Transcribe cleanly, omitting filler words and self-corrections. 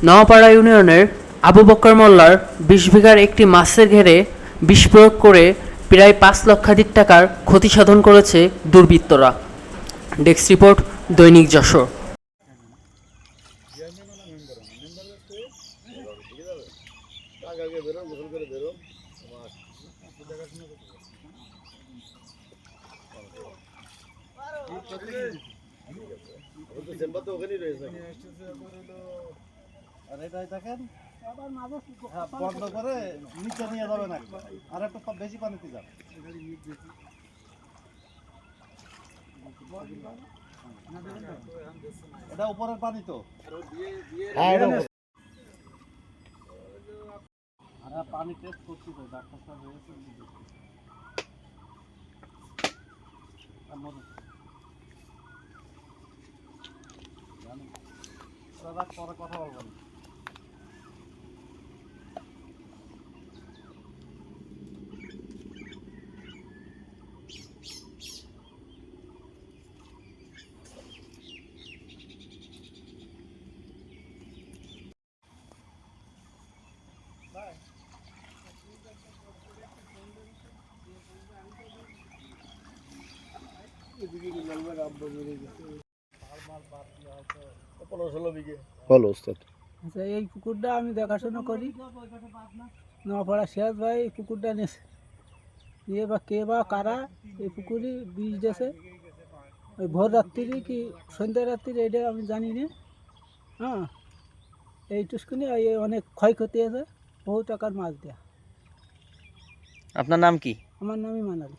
নওয়াপাড়া ইউনিয়নের আবু বক্কর মোল্লার ২০ বিঘার একটি মাছের ঘেরে বিষ প্রয়োগ করে প্রায় ৫ লক্ষাধিক টাকার ক্ষতি সাধন করেছে দুর্বৃত্তরা। ডেস্ক রিপোর্ট, দৈনিক যশোর। বন্ধ করে নিচে নিয়ে যাবেন আর একটু বেশি পানিতে যাবে। এটা উপরের পানি তো পানি টেস্ট করছি তো, ডাক্তার সাহেব হয়েছে পরে কথা বলবেন। এই পুকুরটা আমি দেখাশোনা করি, নওয়াপাড়া সিরাজ ভাই এই পুকুরটা নিয়েছে, নিয়ে বা কে বা কারা এই পুকুরে বীজ দিয়েছে ওই ভোর রাত্রি কি সন্ধ্যা রাত্রি, এটা আমি জানি না। হ্যাঁ, এইটুকুনি অনেক ক্ষয়ক্ষতি আছে, বহু টাকার মাছ দেয়া। আপনার নাম কি? আমার নামই মানালি।